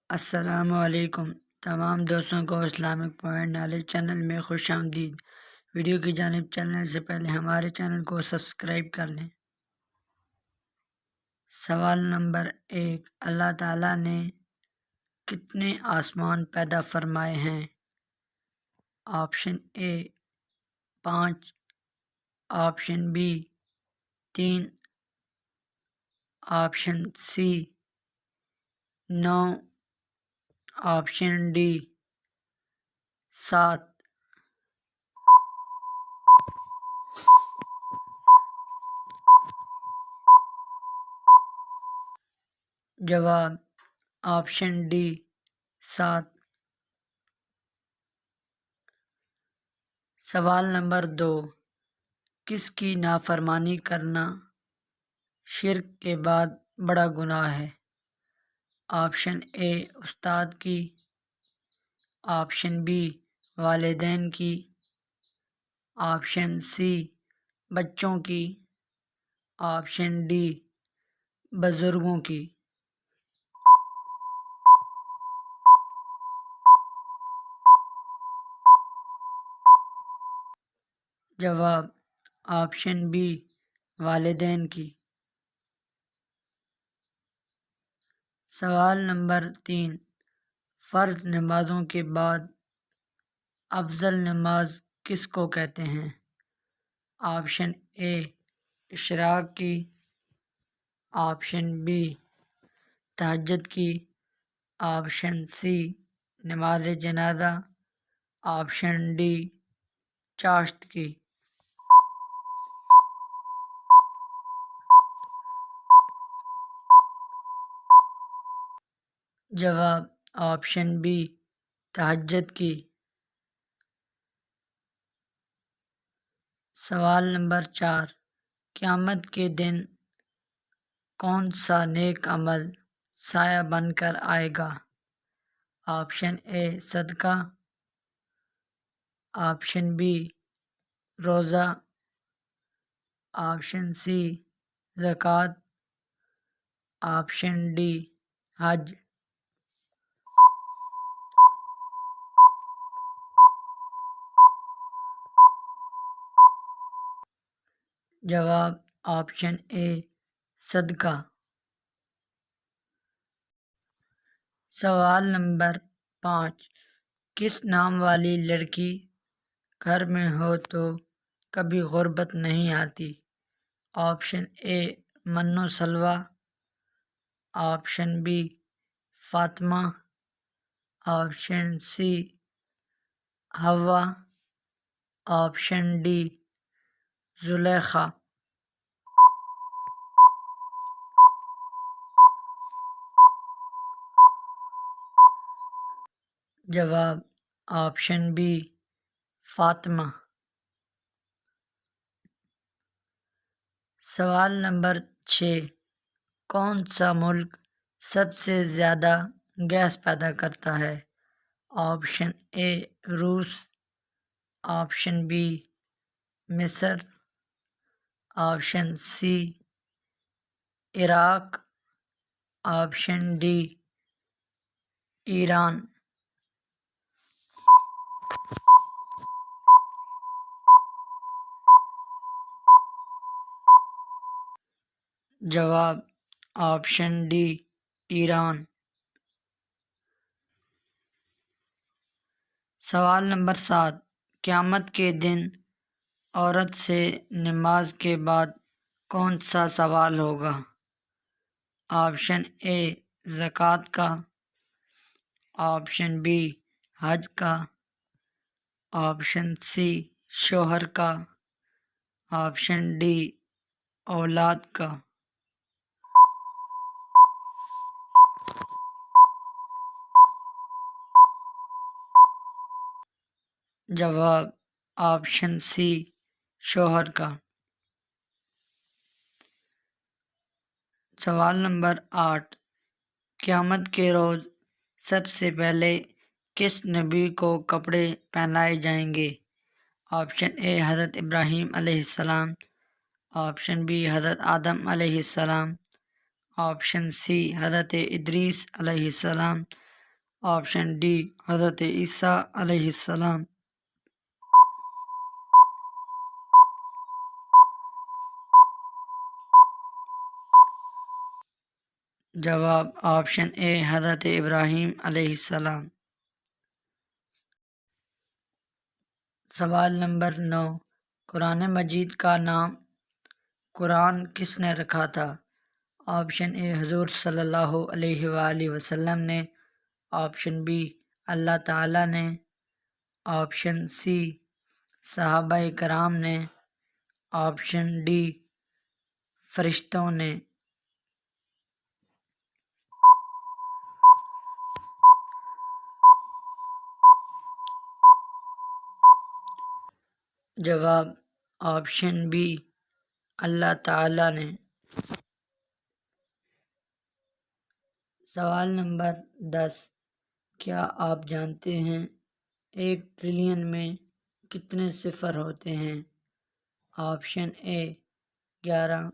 السلام علیکم تمام دوستوں کو اسلامک پوائنٹ نالج چینل میں خوش آمدید۔ ویڈیو کی جانب چلنے سے پہلے ہمارے چینل کو سبسکرائب کر لیں۔ سوال نمبر 1، اللہ تعالیٰ نے کتنے آسمان پیدا فرمائے ہیں؟ Option A 5، option B 3، option C 9، option D 7۔ جواب آپشن ڈی 7۔ سوال نمبر 2، کس کی نافرمانی کرنا شرک کے بعد بڑا گناہ ہے؟ آپشن اے استاد کی، آپشن بی والدین کی، آپشن سی بچوں کی، آپشن ڈی بزرگوں کی۔ جواب آپشن بی والدین کی۔ سوال نمبر 3، فرض نمازوں کے بعد افضل نماز کس کو کہتے ہیں؟ آپشن اے اشراق کی، آپشن بی تہجد کی، آپشن سی نماز جنازہ، آپشن ڈی چاشت کی۔ جواب آپشن بی تہجد کی۔ سوال نمبر 4، قیامت کے دن کون سا نیک عمل سایہ بن کر آئے گا؟ آپشن اے صدقہ، آپشن بی روزہ، آپشن سی زکوٰۃ، آپشن ڈی حج۔ جواب آپشن اے صدقہ۔ سوال نمبر 5، کس نام والی لڑکی گھر میں ہو تو کبھی غربت نہیں آتی؟ آپشن اے منو سلویٰ، option B Fatima, option C Hawwa, option D Zulekha. جواب آپشن بی فاطمہ۔ سوال نمبر 6، کون سا ملک سب سے زیادہ گیس پیدا کرتا ہے؟ آپشن اے روس، آپشن بی مصر، option C Iraq, option D Iran. جواب آپشن ڈی ایران۔ سوال نمبر 7، قیامت کے دن عورت سے نماز کے بعد کون سا سوال ہوگا؟ آپشن اے زکوٰۃ کا، آپشن بی حج کا، آپشن سی شوہر کا، آپشن ڈی اولاد کا۔ جواب آپشن سی شوہر کا۔ سوال نمبر 8، قیامت کے روز سب سے پہلے کس نبی کو کپڑے پہنائے جائیں گے؟ آپشن اے حضرت ابراہیم علیہ السلام، آپشن بی حضرت آدم علیہ السلام، آپشن سی حضرت ادریس علیہ السلام، آپشن ڈی حضرت عیسیٰ علیہ السلام۔ جواب آپشن اے حضرت ابراہیم علیہ السلام۔ سوال نمبر 9، قرآن مجید کا نام قرآن کس نے رکھا تھا؟ آپشن اے حضور صلی اللہ علیہ وآلہ وسلم نے، آپشن بی اللہ تعالیٰ نے، آپشن سی صحابہ کرام نے، آپشن ڈی فرشتوں نے۔ جواب آپشن بی اللہ تعالیٰ نے۔ سوال نمبر 10، کیا آپ جانتے ہیں 1 ٹریلین میں کتنے صفر ہوتے ہیں؟ Option A 11،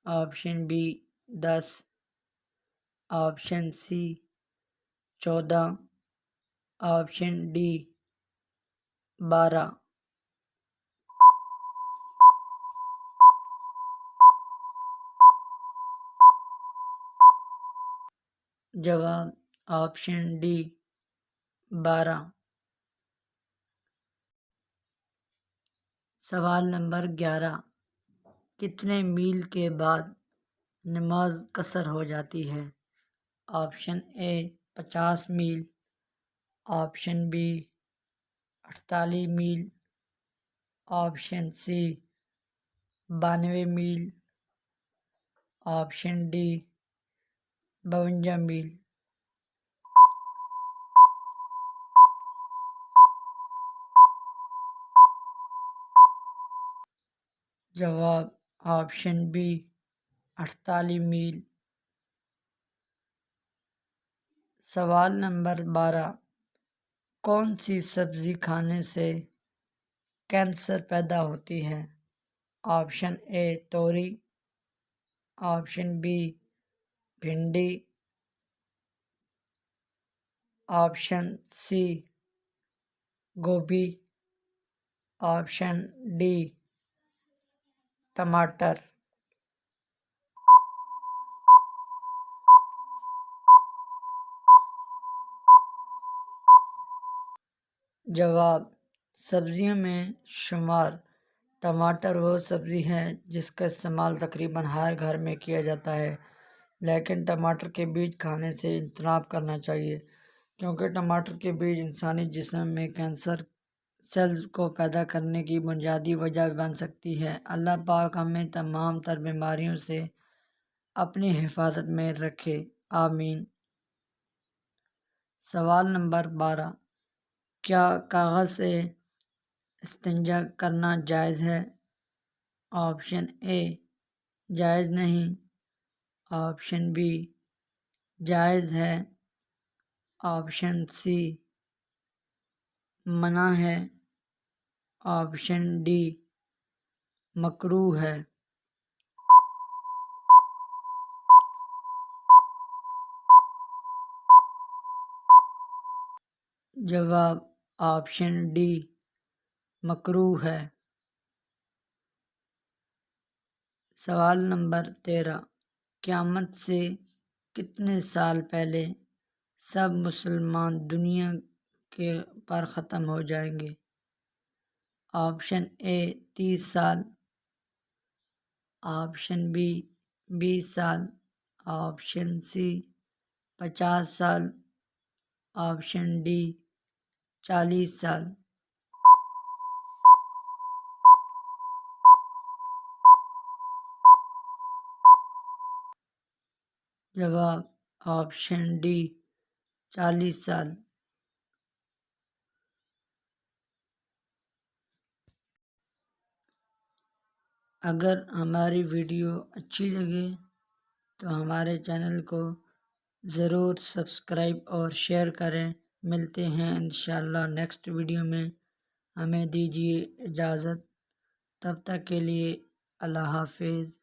option B 10، option C 14، option D 12۔ جواب آپشن ڈی 12۔ سوال نمبر 11، کتنے میل کے بعد نماز قصر ہو جاتی ہے؟ آپشن اے 50 میل، آپشن بی 48 میل، آپشن سی 92 میل، آپشن ڈی 52 میل۔ جواب آپشن بی 48 میل۔ سوال نمبر 12، کون سی سبزی کھانے سے کینسر پیدا ہوتی ہے؟ آپشن اے توری، آپشن بی بھنڈی، آپشن سی گوبھی، آپشن ڈی ٹماٹر۔ جواب سبزیوں میں شمار ٹماٹر وہ سبزی ہے جس کا استعمال تقریباً ہر گھر میں کیا جاتا ہے، لیکن ٹماٹر کے بیج کھانے سے اجتناب کرنا چاہیے کیونکہ ٹماٹر کے بیج انسانی جسم میں کینسر سیلز کو پیدا کرنے کی بنیادی وجہ بن سکتی ہے۔ اللہ پاک ہمیں تمام تر بیماریوں سے اپنی حفاظت میں رکھے، آمین۔ سوال نمبر 12، کیا کاغذ سے استنجا کرنا جائز ہے؟ آپشن اے جائز نہیں، آپشن بی جائز ہے، آپشن سی منع ہے، آپشن ڈی مکروہ ہے۔ جواب آپشن ڈی مکروہ ہے۔ سوال نمبر 13، قیامت سے کتنے سال پہلے سب مسلمان دنیا پر ختم ہو جائیں گے؟ آپشن اے 30 سال، آپشن بی 20 سال، آپشن سی 50 سال، آپشن ڈی 40 سال۔ جواب آپشن ڈی 40 سال۔ اگر ہماری ویڈیو اچھی لگے تو ہمارے چینل کو ضرور سبسکرائب اور شیئر کریں۔ ملتے ہیں انشاءاللہ نیکسٹ ویڈیو میں۔ ہمیں دیجیے اجازت، تب تک کے لیے اللہ حافظ۔